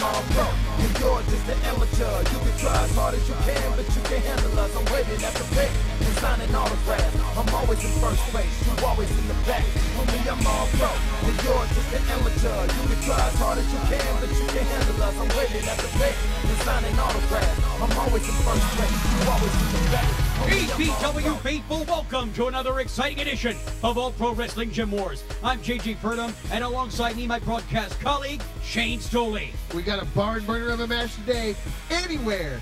I'm all pro, and you're just an amateur. You can try as hard as you can, but you can't handle us. I'm waiting at the pit and signing autographs. I'm always in first place, you always in the back. For me, I'm all pro, and you're just an amateur. You can try as hard as you can, but you can't handle us. I'm waiting at the pit and signing autographs. I'm always in first place, you always in the back. APW faithful, welcome to another exciting edition of All Pro Wrestling Gym Wars. I'm JJ Purdom, and alongside me, my broadcast colleague, Shane Stoley. We got a barn burner of a match today. Anywhere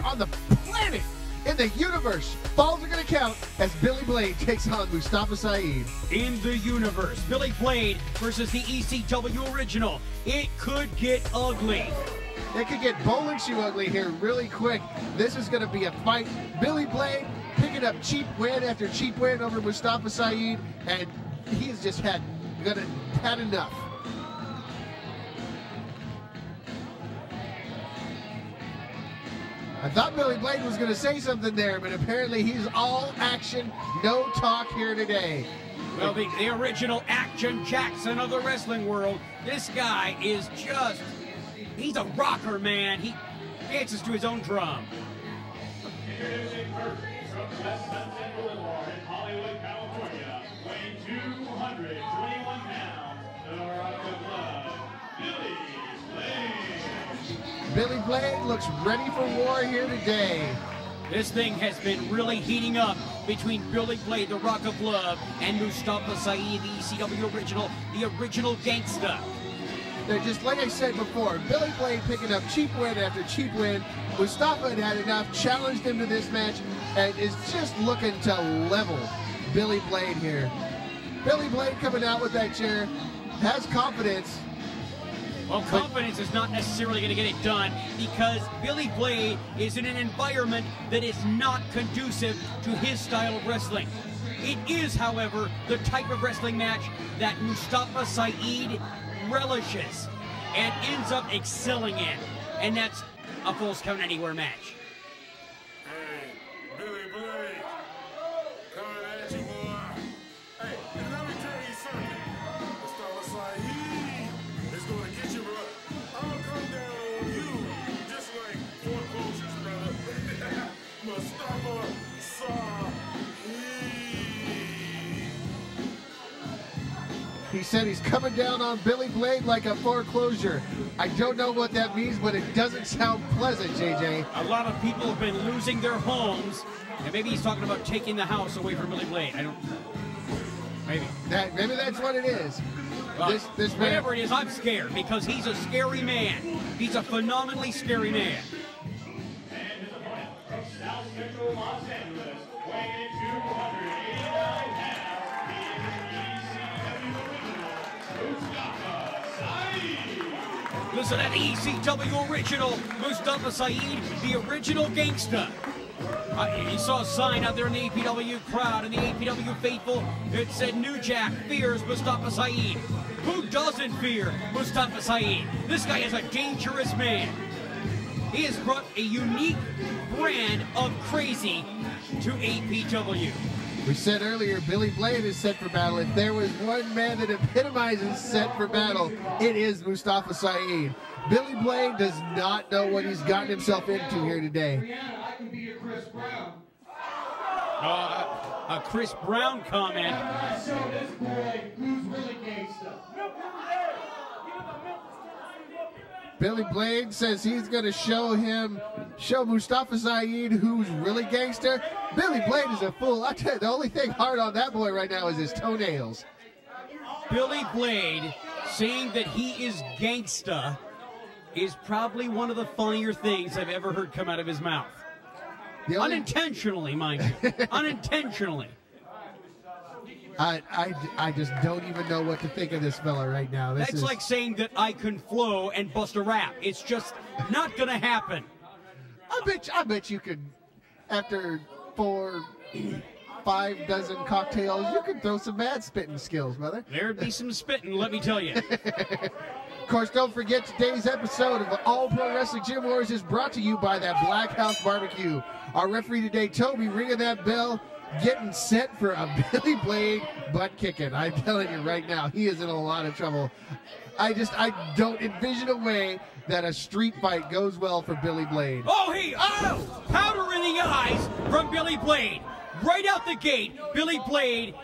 on the planet, in the universe, falls are going to count as Billy Blade takes on Mustafa Saed. In the universe, Billy Blade versus the ECW original. It could get ugly. It could get bowling shoe ugly here really quick. This is going to be a fight. Billy Blade picking up cheap win after cheap win over Mustafa Saed, and he's just had enough. I thought Billy Blade was going to say something there, but apparently he's all action, no talk here today. Well, the original Action Jackson of the wrestling world. This guy is just... he's a rocker, man. He dances to his own drum. Introducing first from West Sunset Boulevard in Hollywood, California, weighing 221 pounds, the Rock of Love, Billy Blade. Billy Blade looks ready for war here today. This thing has been really heating up between Billy Blade, the Rock of Love, and Mustafa Saed, the ECW original, the original gangsta. They're just like I said before, Billy Blade picking up cheap win after cheap win. Mustafa had enough, challenged him to this match, and is just looking to level Billy Blade here. Billy Blade coming out with that chair, has confidence. Well, confidence is not necessarily going to get it done because Billy Blade is in an environment that is not conducive to his style of wrestling. It is, however, the type of wrestling match that Mustafa Saed relishes and ends up excelling in, and that's a Falls Count Anywhere match. Hey, Billy Blade, coming at you, boy. Hey, and let me tell you something. Mustafa Saed is going to get you, bro. I'll come down on you just like foreclosures, brother. Mustafa Saed. He said he's coming down on Billy Blade like a foreclosure. I don't know what that means, but it doesn't sound pleasant, JJ. A lot of people have been losing their homes, and maybe he's talking about taking the house away from Billy Blade. I don't... maybe. Maybe that's what it is. Well, this man, whatever it is, I'm scared because he's a scary man. He's a phenomenally scary man. And his opponent from South Central Los Angeles, weighing in 289 pounds, he is the ECW original, Mustafa Saed. Listen to the ECW original, Mustafa Saed, the original gangsta. You saw a sign out there in the APW crowd and the APW faithful. It said, New Jack fears Mustafa Saed. Who doesn't fear Mustafa Saed? This guy is a dangerous man. He has brought a unique brand of crazy to APW. we said earlier, Billy Blade is set for battle. If there was one man that epitomizes set for battle, it is Mustafa Saed. Billy Blade does not know what he's gotten himself into here today. I can be a Chris Brown. A Chris Brown comment. I show this boy who's really gangsta. Billy Blade says he's going to show Mustafa Saed who's really gangster. Billy Blade is a fool. I tell you, the only thing hard on that boy right now is his toenails. Billy Blade saying that he is gangsta is probably one of the funnier things I've ever heard come out of his mouth. Unintentionally, mind you. Unintentionally. I just don't even know what to think of this fella right now. That's like saying that I can flow and bust a rap. It's just not going to happen. I bet you could, after 4, 5 dozen cocktails, you could throw some mad spitting skills, brother. There'd be some spitting, let me tell you. Of course, don't forget today's episode of All Pro Wrestling Gym Wars is brought to you by that Black House Barbecue. Our referee today, Toby, ringing that bell. getting set for a Billy Blade butt kicking. I'm telling you right now, he is in a lot of trouble. I don't envision a way that a street fight goes well for Billy Blade. Oh, powder in the eyes from Billy Blade. Right out the gate, Billy Blade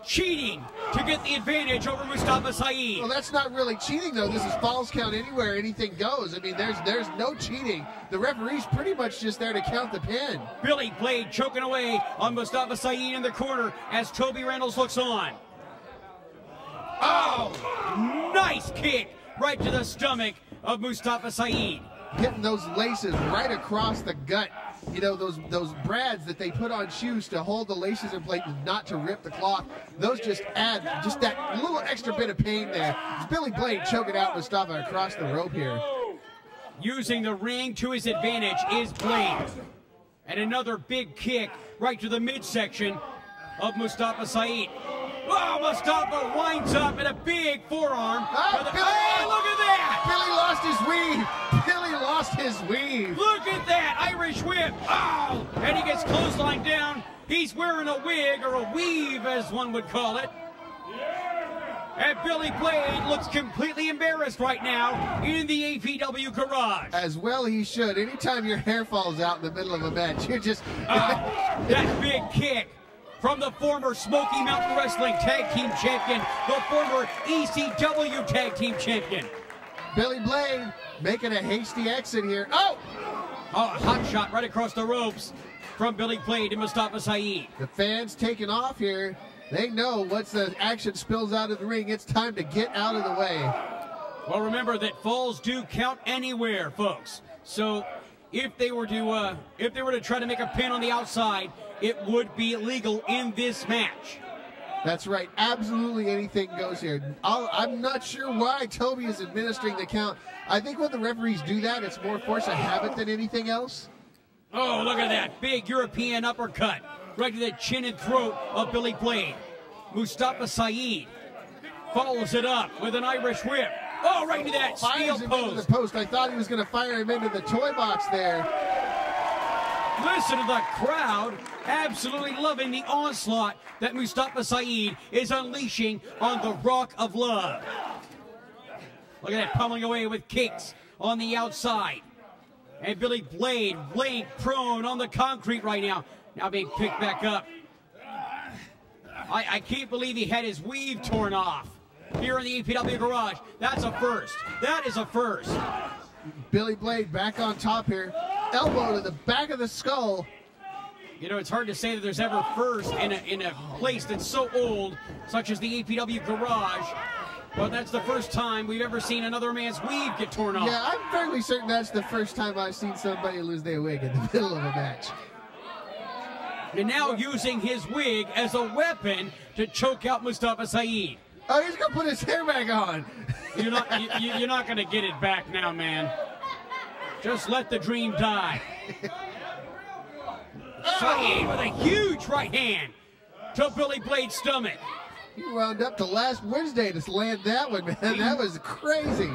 cheating to get the advantage over Mustafa Saed. Well, that's not really cheating, though. This is falls count anywhere, anything goes. I mean, there's no cheating. The referee's pretty much just there to count the pin. Billy Blade choking away on Mustafa Saed in the corner as Toby Reynolds looks on. Oh, nice kick right to the stomach of Mustafa Saed. Hitting those laces right across the gut. You know, those brads that they put on shoes to hold the laces in place and not to rip the cloth. Those just add just that little extra bit of pain there. It's Billy Blade choking out Mustafa across the rope here. Using the ring to his advantage is Blade. And another big kick right to the midsection of Mustafa Saed. Oh, Mustafa winds up in a big forearm. Billy, look at that! Billy lost his weave. Billy lost his weave. Look at that Irish whip. Oh, and he gets clotheslined down. He's wearing a wig, or a weave as one would call it. And Billy Blade looks completely embarrassed right now in the APW garage. As well he should. Anytime your hair falls out in the middle of a match, you're just... that big kick from the former Smoky Mountain Wrestling Tag Team Champion, the former ECW Tag Team Champion. Billy Blade making a hasty exit here. Oh, a hot shot right across the ropes from Billy Blade and Mustafa Saed. The fans taking off here. They know once the action spills out of the ring, it's time to get out of the way. Well, remember that falls do count anywhere, folks. So if they were to try to make a pin on the outside, it would be illegal in this match. That's right. Absolutely anything goes here. I'm not sure why Toby is administering the count. I think when the referees do that, it's more force of habit than anything else. Oh, look at that big European uppercut right to the chin and throat of Billy Blade. Mustafa Saed follows it up with an Irish whip. Oh, right to that steel post. The post. I thought he was going to fire him into the toy box there. Listen to the crowd absolutely loving the onslaught that Mustafa Saed is unleashing on the Rock of Love. Look at that, pummeling away with kicks on the outside. And Billy Blade laying prone on the concrete right now. Now being picked back up. I can't believe he had his weave torn off here in the APW garage. That's a first. That is a first. Billy Blade back on top here. Elbow to the back of the skull. You know, it's hard to say that there's ever first in a place that's so old, such as the APW garage. But that's the first time we've ever seen another man's weave get torn off. Yeah, I'm fairly certain that's the first time I've seen somebody lose their wig in the middle of a match. And now using his wig as a weapon to choke out Mustafa Saed. Oh, he's gonna put his hair back on. You're not gonna get it back now, man. Just let the dream die. Saed with a huge right hand to Billy Blade's stomach. He wound up to last Wednesday to land that one, man. That was crazy.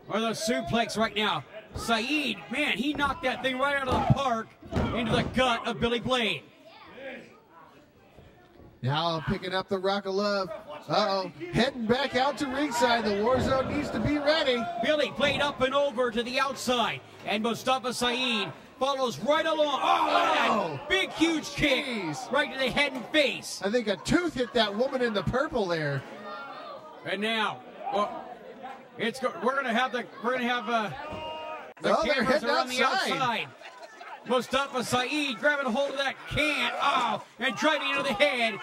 Or the suplex right now. Saed, man, he knocked that thing right out of the park into the gut of Billy Blade. Now picking up the Rock of Love. Uh-oh. Heading back out to ringside. The War Zone needs to be ready. Billy Blade up and over to the outside. And Mustafa Saed follows right along. Oh, look at that big, huge kick right to the head and face. I think a tooth hit that woman in the purple there. And now, well, we're gonna have the cameras are on the outside. Mustafa Saed grabbing a hold of that can, and driving into the head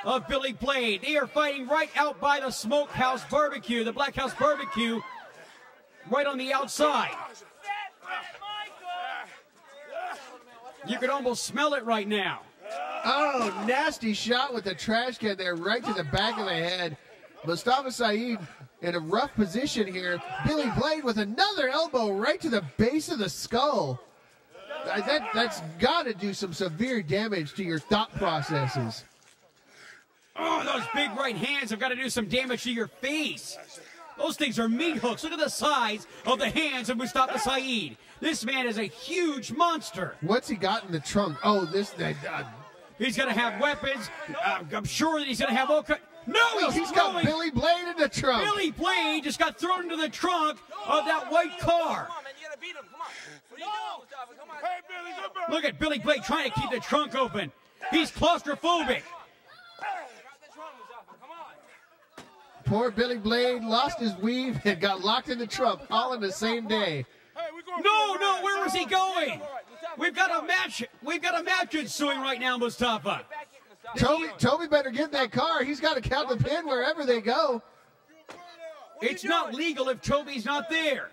of Billy Blade. They are fighting right out by the Smokehouse Barbecue, the Black House Barbecue, right on the outside. You can almost smell it right now. Oh, nasty shot with the trash can there, right to the back of the head. Mustafa Saed in a rough position here. Billy Blade with another elbow right to the base of the skull. That's got to do some severe damage to your thought processes. Oh, those big right hands have got to do some damage to your face. Those things are meat hooks. Look at the size of the hands of Mustafa Saed. This man is a huge monster. What's he got in the trunk? Oh, this. He's going to have weapons. I'm sure that he's going to have all kinds. No, he's got Billy Blade in the trunk. Billy Blade just got thrown into the trunk of that white car. Come on, man. You gotta beat him. Come on. What are you doing, Mustafa? Come on. Hey, Billy, come back. Look at Billy Blade trying to keep the trunk open. He's claustrophobic. Poor Billy Blade lost his weave and got locked in the trunk all in the same day. No, where was he going? We've got a match. We've got a match ensuing right now, Mustafa. Toby better get that car. He's got to count the pin wherever they go. It's not legal if Toby's not there.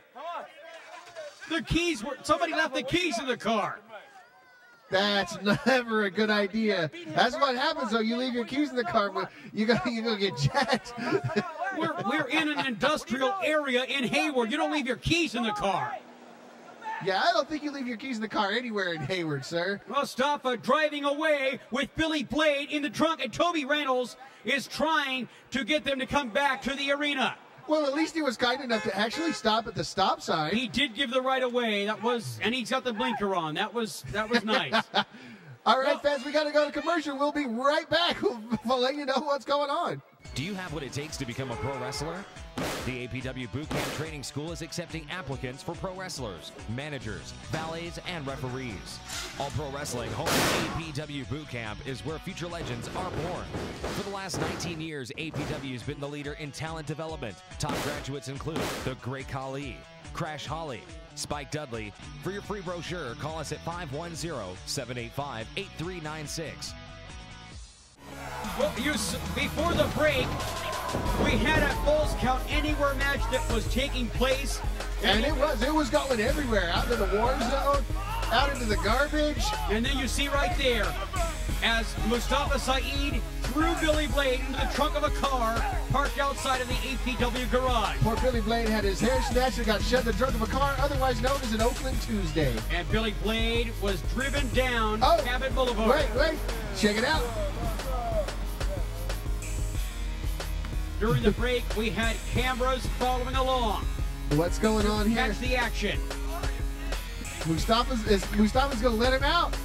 The keys were, somebody left the keys in the car. That's never a good idea. That's what happens though. You leave your keys in the car, but you go get jacked. We're in an industrial area in Hayward. You don't leave your keys in the car. Yeah, I don't think you leave your keys in the car anywhere in Hayward, sir. Mustafa driving away with Billy Blade in the trunk, and Toby Reynolds is trying to get them to come back to the arena. Well, at least he was kind enough to actually stop at the stop sign. He did give the right of way. That was, and he's got the blinker on. That was nice. All right, fans, we got to go to commercial. We'll be right back. We'll let you know what's going on. Do you have what it takes to become a pro wrestler? The APW Boot Camp Training School is accepting applicants for pro wrestlers, managers, valets, and referees. All Pro Wrestling home APW Boot Camp is where future legends are born. For the last 19 years, APW has been the leader in talent development. Top graduates include The Great Khali, Crash Holly, Spike Dudley. For your free brochure, call us at 510-785-8396. Well, before the break, we had a Falls Count Anywhere match that was taking place. And it was going everywhere. Out to the war zone, out into the garbage. And then you see right there, as Mustafa Saed threw Billy Blade into the trunk of a car parked outside of the APW garage. Poor Billy Blade had his hair snatched and got shoved in the trunk of a car, otherwise known as an Oakland Tuesday. And Billy Blade was driven down Cabot Boulevard. Wait, check it out. During the break, we had cameras following along. What's going on here? Catch the action. Mustafa's going to let him out.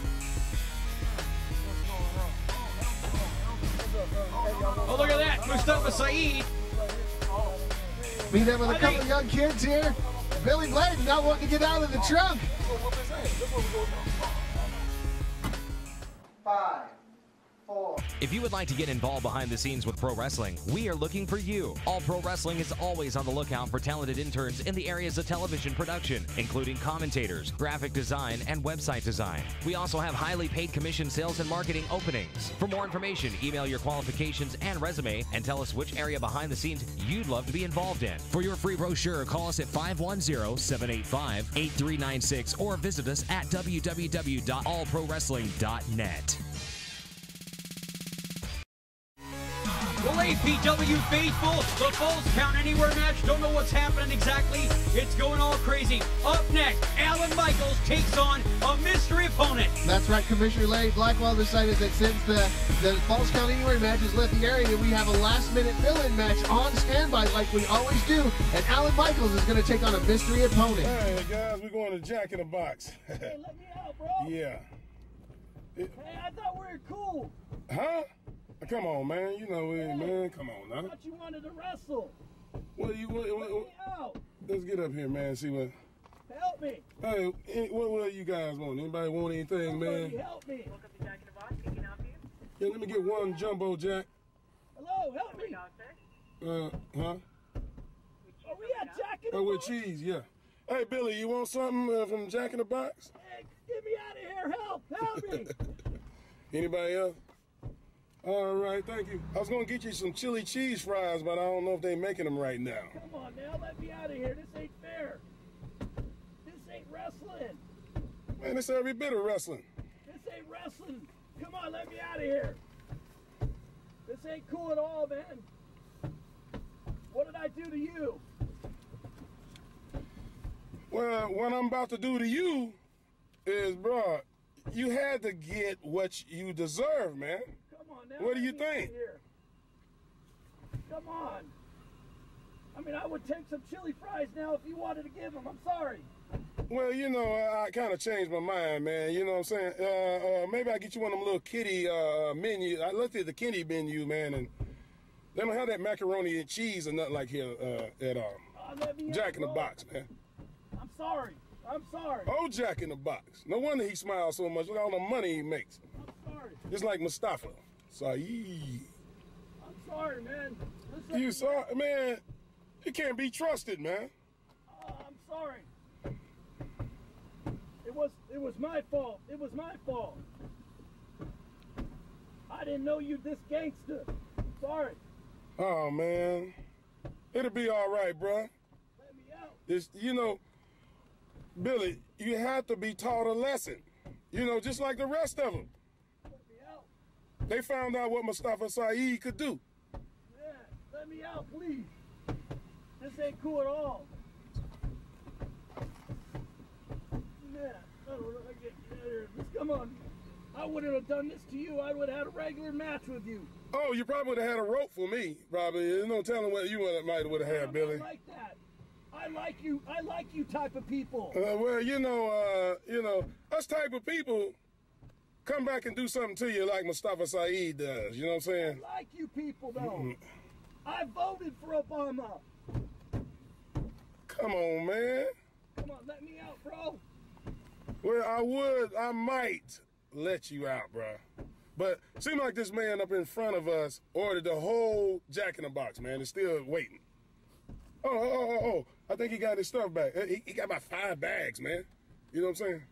Oh, look at that. Mustafa Saed. Meet him with a couple of young kids here. Billy Blade not wanting to get out of the trunk. 5, 4. If you would like to get involved behind the scenes with pro wrestling, we are looking for you. All Pro Wrestling is always on the lookout for talented interns in the areas of television production, including commentators, graphic design, and website design. We also have highly paid commission sales and marketing openings. For more information, email your qualifications and resume and tell us which area behind the scenes you'd love to be involved in. For your free brochure, call us at 510-785-8396 or visit us at www.allprowrestling.net. Well, APW faithful, the Falls Count Anywhere match. Don't know what's happening exactly. It's going all crazy. Up next, Alan Michaels takes on a mystery opponent. That's right, Commissioner Larry Blackwell decided that since the Falls Count Anywhere match has left the area, we have a last-minute fill-in match on standby like we always do, and Alan Michaels is going to take on a mystery opponent. Hey, guys, we're going to Jack in the Box. Hey, let me out, bro. Yeah. Hey, I thought we were cool. Huh? Come on, man. You know it, man. Come on I now. thought you wanted to wrestle. What you? Let me out. Let's get up here, man. See what? Help me. Hey, what you guys want? Anybody want anything, man? Somebody help me. Welcome to Jack in the Box. Can I help you? Yeah, let me get one jumbo jack. Hello, help me. Huh? Are we at Jack in the Oh, with Box? cheese, yeah. Hey, Billy, you want something from Jack in the Box? Hey, get me out of here. Help me. Anybody else? All right, thank you. I was gonna get you some chili cheese fries, but I don't know if they're making them right now. Come on now, let me out of here. This ain't fair. This ain't wrestling. Man, it's every bit of wrestling. This ain't wrestling. Come on, let me out of here. This ain't cool at all, man. What did I do to you? Well, what I'm about to do to you is, bro, you had to get what you deserve, man. Come on now. What do let you me out of think? here. Come on. I mean, I would take some chili fries now if you wanted to give them. I'm sorry. Well, you know, I kind of changed my mind, man. You know what I'm saying? Maybe I get you one of them little kitty menu. I looked at the kitty menu, man, and they don't have that macaroni and cheese or nothing like here at Jack in the Box, man. I'm sorry. I'm sorry. Oh, Jack in the Box. No wonder he smiles so much. Look at all the money he makes. I'm sorry. Just like Mustafa Saed. I'm sorry, man. Listen, You saw, man, you can't be trusted, man. I'm sorry. It was my fault. It was my fault. I didn't know you this gangster. Sorry. Oh, man. It'll be all right, bruh. Let me out. This, you know, Billy, you have to be taught a lesson. You know, just like the rest of them. Let me out. They found out what Mustafa Saed could do. Yeah, let me out, please. This ain't cool at all. Yeah, I don't know. I get out of here. Just come on. I wouldn't have done this to you. I would have had a regular match with you. Oh, you probably would have had a rope for me, probably. There's no telling what you might would have had, Billy. I like that. I like you. I like you type of people. Well, you know, us type of people come back and do something to you like Mustafa Saed does. You know what I'm saying? I like you people, though. I voted for Obama. Come on, man. Come on, let me out, bro. Well, I might let you out, bruh. But it seems like this man up in front of us ordered the whole Jack in the Box, man. It's still waiting. Oh. I think he got his stuff back. He got about 5 bags, man. You know what I'm saying?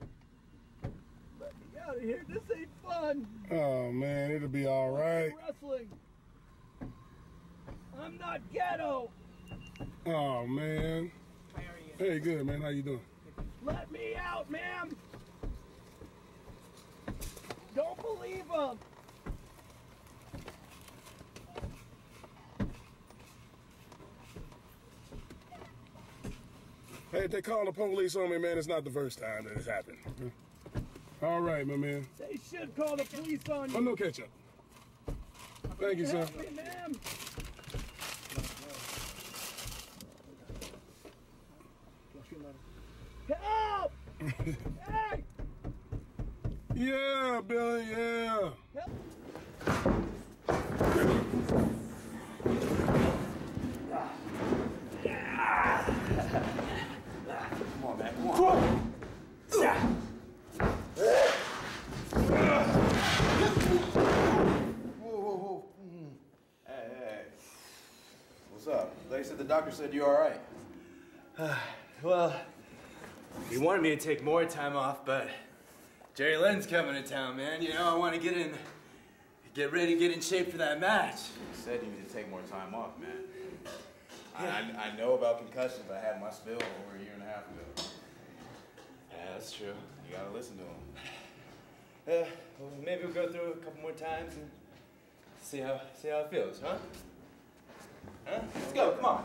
Let me out of here. This ain't fun. Oh, man, it'll be all right. Wrestling. I'm not ghetto. Oh, man. Hey, good, man. How you doing? Let me out, ma'am. Don't believe him. Hey, if they call the police on me, man, it's not the first time that it's happened. All right, my man. They should call the police on you. Oh, no ketchup. Thank you, sir. Help me, ma'am. Help! Hey! Yeah, Billy, yeah. Help! Come on, man. Come on. Whoa. Hey. What's up? They said the doctor said you're all right. Well, he wanted me to take more time off, but Jerry Lynn's coming to town, man. You know, I want to get ready, get in shape for that match. He said you need to take more time off, man. I know about concussions. I had my spill over a year and a half ago. Yeah, that's true. You gotta listen to him. Well, maybe we'll go through a couple more times and see how it feels, huh? Huh? Let's go. Come on.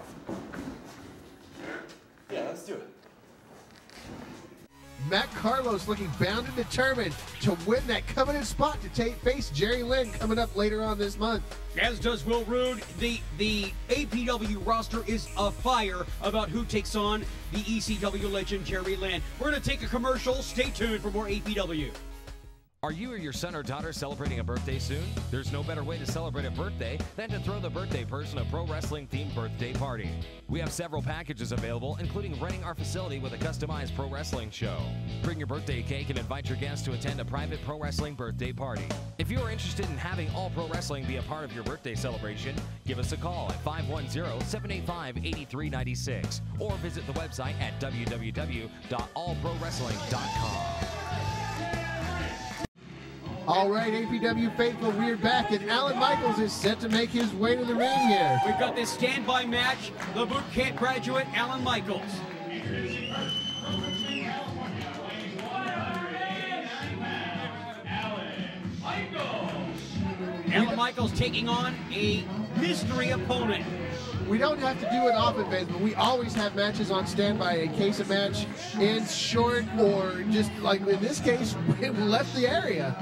Yeah, let's do it. Matt Carlos looking bound and determined to win that coveted spot to face Jerry Lynn coming up later on this month. As does Will Rude. The APW roster is afire about who takes on the ECW legend Jerry Lynn. We're going to take a commercial. Stay tuned for more APW. Are you or your son or daughter celebrating a birthday soon? There's no better way to celebrate a birthday than to throw the birthday person a pro wrestling themed birthday party. We have several packages available, including renting our facility with a customized pro wrestling show. Bring your birthday cake and invite your guests to attend a private pro wrestling birthday party. If you are interested in having All Pro Wrestling be a part of your birthday celebration, give us a call at 510-785-8396 or visit the website at www.allprowrestling.com. All right, APW faithful, we're back, and Alan Michaels is set to make his way to the ring here. We've got this standby match. The boot camp graduate, Alan Michaels. Alan Michaels taking on a mystery opponent. We don't have to do it often, Vince, but we always have matches on standby in case a match ends short or just like in this case, we left the area.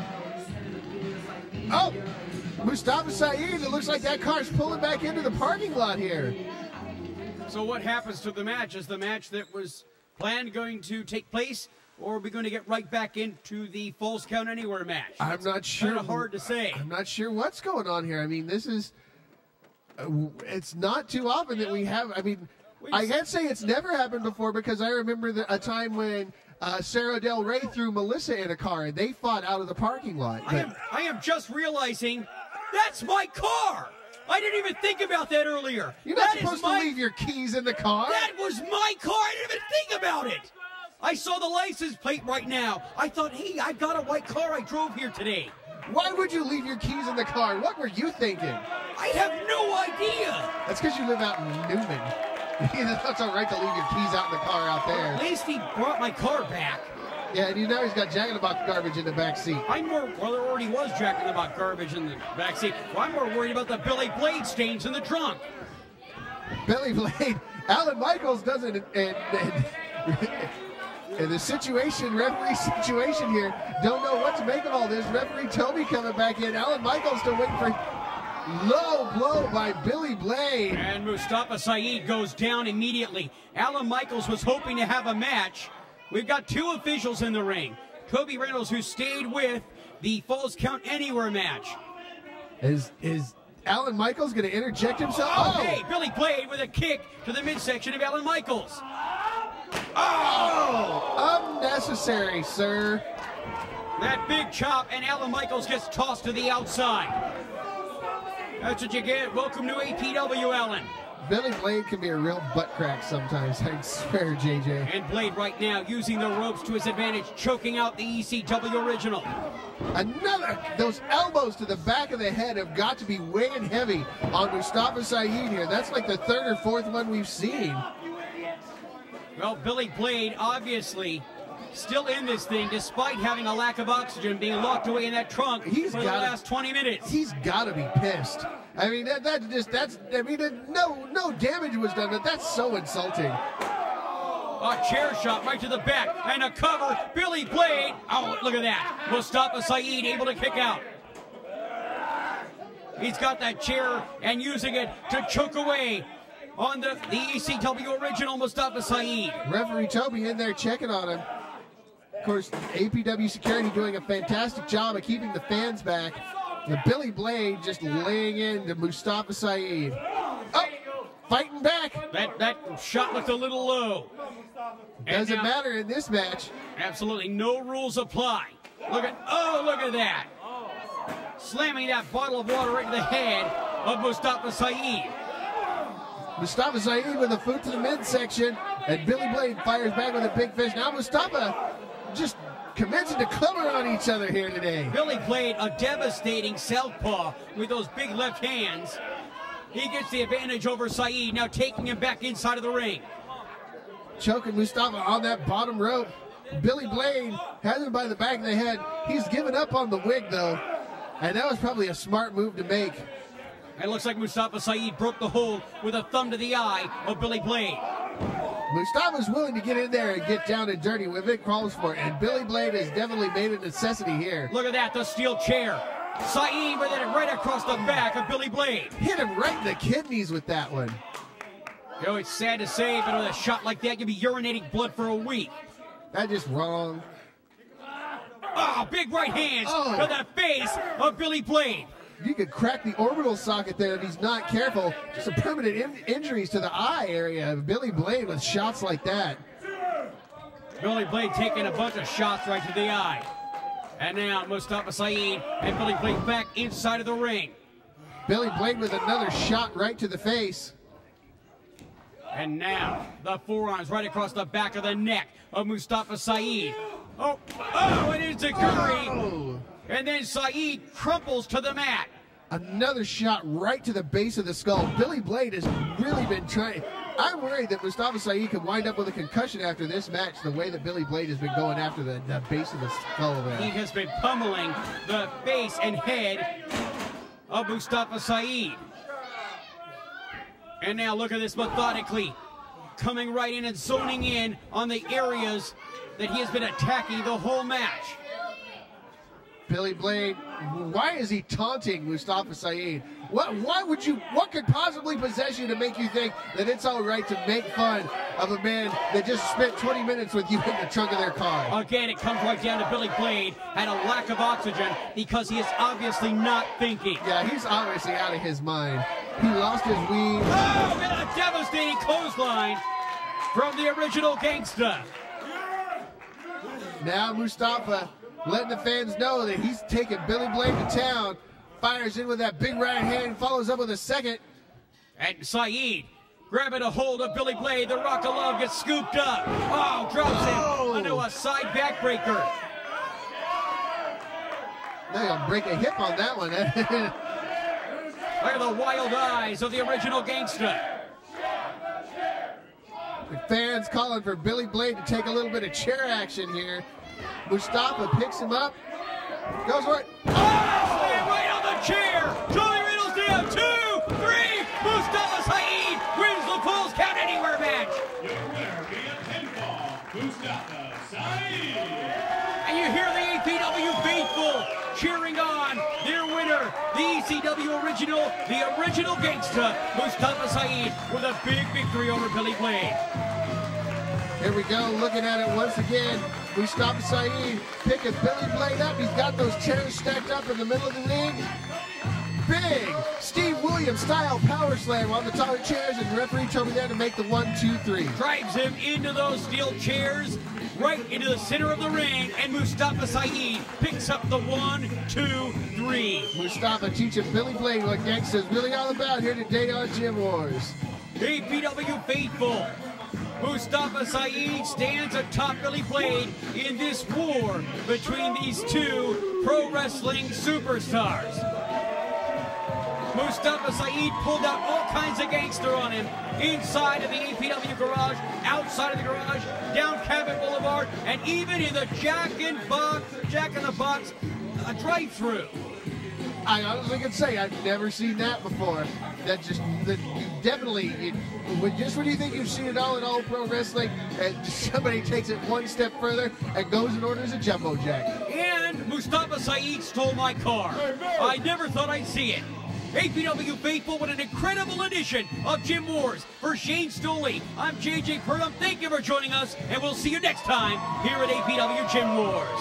Oh, Mustafa Saed, it looks like that car's pulling back into the parking lot here. So what happens to the match is the match that was plan going to take place, or are we going to get right back into the Falls Count Anywhere match? I'm not sure. Kind of hard to say. I'm not sure what's going on here. I mean, this is, it's not too often that we have, I mean, I can't say it's never happened before, because I remember a time when Sarah Del Rey threw Melissa in a car and they fought out of the parking lot. I am just realizing that's my car. I didn't even think about that earlier. You're not supposed to leave your keys in the car. That was my car. I didn't even think about it. I saw the license plate right now. I thought, hey, I've got a white car I drove here today. Why would you leave your keys in the car? What were you thinking? I have no idea. That's because you live out in Newman. That's all right to leave your keys out in the car out there. At least he brought my car back. Yeah, and you know he's got Jack in the Box garbage in the back seat. Well, there already was Jack in the Box garbage in the back seat. Well, I'm more worried about the Billy Blade stains in the trunk. Billy Blade, Alan Michaels doesn't, and the situation, referee situation here, don't know what to make of all this. Referee Toby coming back in. Alan Michaels still waiting for low blow by Billy Blade. And Mustafa Saed goes down immediately. Alan Michaels was hoping to have a match. We've got two officials in the ring. Toby Reynolds, who stayed with the Falls Count Anywhere match. Is Alan Michaels going to interject himself? Oh, hey, Billy Blade with a kick to the midsection of Alan Michaels. Oh! Unnecessary, sir. That big chop, and Alan Michaels gets tossed to the outside. That's what you get. Welcome to APW, Alan. Billy Blade can be a real butt crack sometimes, I swear, JJ. And Blade right now using the ropes to his advantage, choking out the ECW original. Those elbows to the back of the head have got to be weighing heavy on Mustafa Saed here. That's like the third or fourth one we've seen. Well, Billy Blade obviously still in this thing, despite having a lack of oxygen, being locked away in that trunk for the last 20 minutes. He's got to be pissed. I mean, no damage was done, but that's so insulting. A chair shot right to the back, and a cover. Billy Blade. Oh, look at that. Mustafa Saed able to kick out. He's got that chair and using it to choke away on the ECW original Mustafa Saed. Referee Toby in there checking on him. Of course, APW security doing a fantastic job of keeping the fans back. The Billy Blade just laying into Mustafa Saed. Oh, fighting back. That shot looked a little low. Doesn't matter in this match. Absolutely no rules apply. Look at that. Slamming that bottle of water right to the head of Mustafa Saed. Mustafa Saed with a foot to the midsection, and Billy Blade fires back with a big fist. Now Mustafa just commencing to cover on each other here today. Billy Blade, a devastating southpaw with those big left hands. He gets the advantage over Saed, now taking him back inside of the ring. Choking Mustafa on that bottom rope. Billy Blade has him by the back of the head. He's given up on the wig, though, and that was probably a smart move to make. It looks like Mustafa Saed broke the hold with a thumb to the eye of Billy Blade. Mustafa's willing to get in there and get down and dirty when it calls for it, and Billy Blade has definitely made a necessity here. Look at that, the steel chair. Saed with it right across the back of Billy Blade. Hit him right in the kidneys with that one. You know, it's sad to say, but with a shot like that, you'll be urinating blood for a week. That's just wrong. Oh, big right hands to the face of Billy Blade. You could crack the orbital socket there if he's not careful. Just some permanent injuries to the eye area of Billy Blade with shots like that. Billy Blade taking a bunch of shots right to the eye. And now Mustafa Saed and Billy Blade back inside of the ring. Billy Blade with another shot right to the face. And now the forearms right across the back of the neck of Mustafa Saed. Oh, and it's a curry. And then Saed crumples to the mat. Another shot right to the base of the skull. Billy Blade has really been trying. I'm worried that Mustafa Saed could wind up with a concussion after this match, the way that Billy Blade has been going after the base of the skull there. He has been pummeling the face and head of Mustafa Saed. And now look at this methodically. Coming right in and zoning in on the areas that he has been attacking the whole match. Billy Blade, why is he taunting Mustafa Saed? What could possibly possess you to make you think that it's all right to make fun of a man that just spent 20 minutes with you in the trunk of their car? Again, it comes right down to Billy Blade had a lack of oxygen because he is obviously not thinking. Yeah, he's obviously out of his mind. He lost his weed. Oh, and a devastating clothesline from the original gangsta. Now Mustafa letting the fans know that he's taking Billy Blade to town. Fires in with that big right hand, follows up with a second. And Saed grabbing a hold of Billy Blade. The Rock of Love gets scooped up. Oh, drops him into a side backbreaker. Now he'll break a hip on that one. Look at the wild eyes of the original gangsta. The fans calling for Billy Blade to take a little bit of chair action here. Mustafa picks him up, goes for it. Oh, slam right on the chair. Joey Riddle's down. 2, 3. Mustafa Saed wins the Falls Count Anywhere match. Your winner via pinfall, Mustafa Saed. And you hear the APW faithful cheering on their winner, the ECW original, the original gangsta, Mustafa Saed, with a big victory over Billy Blade. Here we go, looking at it once again. Mustafa Saed picking Billy Blade up. He's got those chairs stacked up in the middle of the ring. Big Steve Williams style power slam on the top of the chairs, and the referee told me there to make the 1, 2, 3. Drives him into those steel chairs, right into the center of the ring, and Mustafa Saed picks up the 1, 2, 3. Mustafa teaching Billy Blade what gangsta's really all about here today on Gym Wars. APW faithful. Mustafa Saed stands atop Billy Blade in this war between these two pro wrestling superstars. Mustafa Saed pulled out all kinds of gangster on him inside of the APW garage, outside of the garage, down Cabot Boulevard, and even in the Jack in the Box drive-thru. I honestly can say I've never seen that before. Just when you think you've seen it all in all pro wrestling, and somebody takes it one step further and goes and orders a jumbo jack. And Mustafa Saed stole my car. I never thought I'd see it. APW faithful, with an incredible edition of Gym Wars. For Shane Stoley, I'm JJ Purdom. Thank you for joining us, and we'll see you next time here at APW Gym Wars.